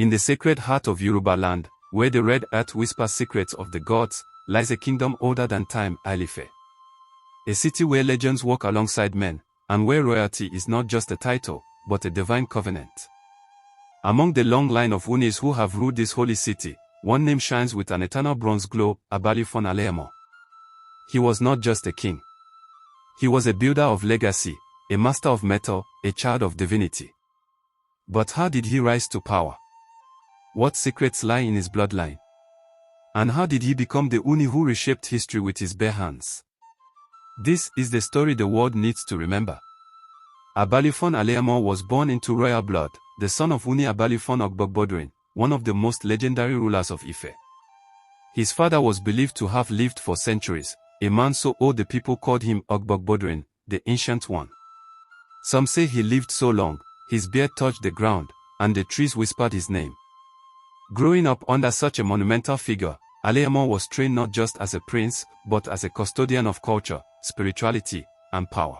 In the sacred heart of Yoruba land, where the red earth whispers secrets of the gods, lies a kingdom older than time, Ile-Ife. A city where legends walk alongside men, and where royalty is not just a title, but a divine covenant. Among the long line of Onis who have ruled this holy city, one name shines with an eternal bronze glow, Obalufon Alayemore. He was not just a king. He was a builder of legacy, a master of metal, a child of divinity. But how did he rise to power? What secrets lie in his bloodline? And how did he become the Ooni who reshaped history with his bare hands? This is the story the world needs to remember. Obalufon Alayemore was born into royal blood, the son of Ooni Obalufon Alayemore, one of the most legendary rulers of Ife. His father was believed to have lived for centuries, a man so old the people called him Ogbogbodoin, the Ancient One. Some say he lived so long, his beard touched the ground, and the trees whispered his name. Growing up under such a monumental figure, Alayemore was trained not just as a prince, but as a custodian of culture, spirituality, and power.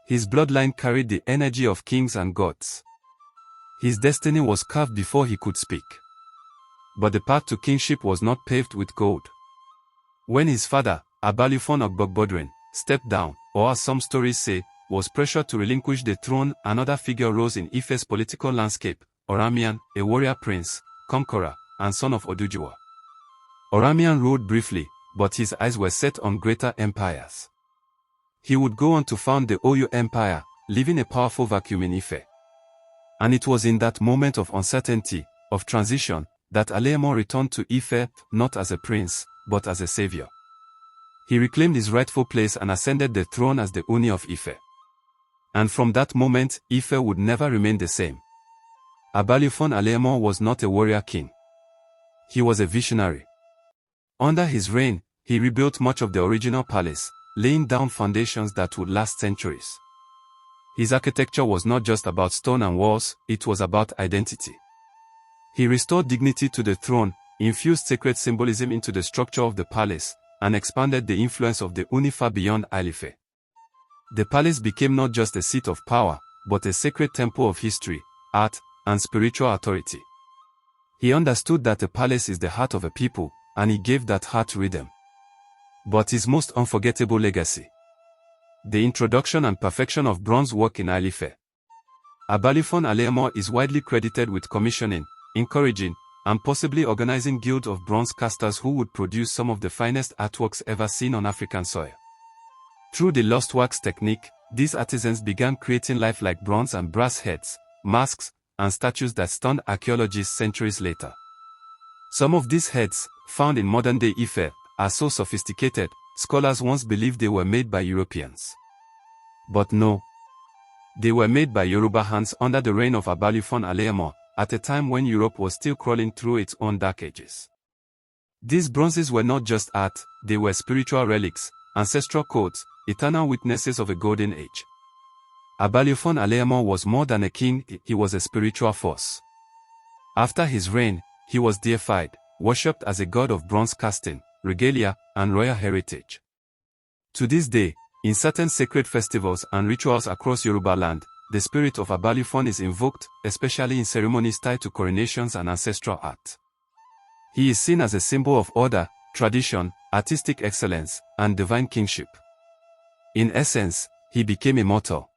His bloodline carried the energy of kings and gods. His destiny was carved before he could speak. But the path to kingship was not paved with gold. When his father, Obalufon Alayemore, stepped down, or as some stories say, was pressured to relinquish the throne, another figure rose in Ife's political landscape, Oramian, a warrior prince, conqueror, and son of Oduduwa. Oramian ruled briefly, but his eyes were set on greater empires. He would go on to found the Oyo Empire, leaving a powerful vacuum in Ife. And it was in that moment of uncertainty, of transition, that Alayemore returned to Ife, not as a prince, but as a savior. He reclaimed his rightful place and ascended the throne as the Ooni of Ife. And from that moment, Ife would never remain the same. Obalufon Alayemore was not a warrior king. He was a visionary. Under his reign, he rebuilt much of the original palace, laying down foundations that would last centuries. His architecture was not just about stone and walls, it was about identity. He restored dignity to the throne, infused sacred symbolism into the structure of the palace, and expanded the influence of the Ooni far beyond Ile-Ife. The palace became not just a seat of power, but a sacred temple of history, art, and spiritual authority. He understood that a palace is the heart of a people, and he gave that heart rhythm. But his most unforgettable legacy: the introduction and perfection of bronze work in Ile-Ife. Obalufon Alayemore is widely credited with commissioning, encouraging, and possibly organizing guilds of bronze casters who would produce some of the finest artworks ever seen on African soil. Through the lost wax technique, these artisans began creating lifelike bronze and brass heads, masks, and statues that stunned archaeologists centuries later. Some of these heads, found in modern-day Ife, are so sophisticated, scholars once believed they were made by Europeans. But no. They were made by Yoruba hands under the reign of Obalufon Alayemore, at a time when Europe was still crawling through its own dark ages. These bronzes were not just art, they were spiritual relics, ancestral codes, eternal witnesses of a golden age. Obalufon Alayemore was more than a king, he was a spiritual force. After his reign, he was deified, worshipped as a god of bronze casting, regalia, and royal heritage. To this day, in certain sacred festivals and rituals across Yoruba land, the spirit of Obalufon is invoked, especially in ceremonies tied to coronations and ancestral art. He is seen as a symbol of order, tradition, artistic excellence, and divine kingship. In essence, he became immortal.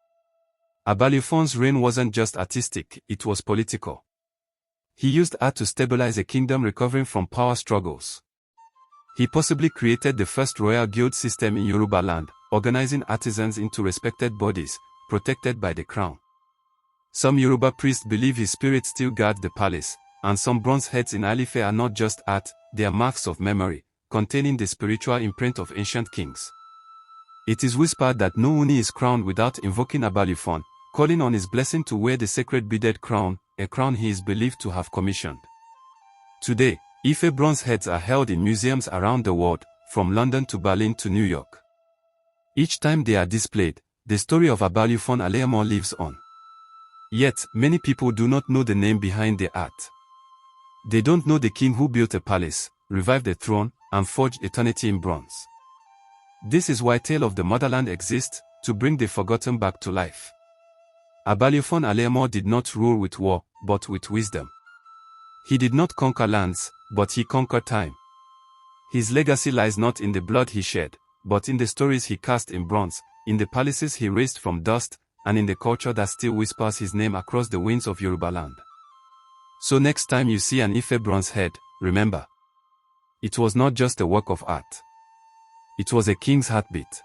Obalufon's reign wasn't just artistic, it was political. He used art to stabilize a kingdom recovering from power struggles. He possibly created the first royal guild system in Yoruba land, organizing artisans into respected bodies, protected by the crown. Some Yoruba priests believe his spirit still guards the palace, and some bronze heads in Ile-Ife are not just art, they are marks of memory, containing the spiritual imprint of ancient kings. It is whispered that no Ooni is crowned without invoking Obalufon, calling on his blessing to wear the sacred beaded crown, a crown he is believed to have commissioned. Today, Ife bronze heads are held in museums around the world, from London to Berlin to New York. Each time they are displayed, the story of Obalufon Alayemore lives on. Yet, many people do not know the name behind the art. They don't know the king who built a palace, revived a throne, and forged eternity in bronze. This is why Tale of the Motherland exists, to bring the forgotten back to life. Obalufon Alayemore did not rule with war, but with wisdom. He did not conquer lands, but he conquered time. His legacy lies not in the blood he shed, but in the stories he cast in bronze, in the palaces he raised from dust, and in the culture that still whispers his name across the winds of Yoruba land. So next time you see an Ife bronze head, remember, it was not just a work of art. It was a king's heartbeat.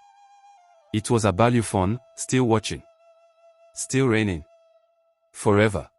It was Obalufon, still watching, still reigning, forever.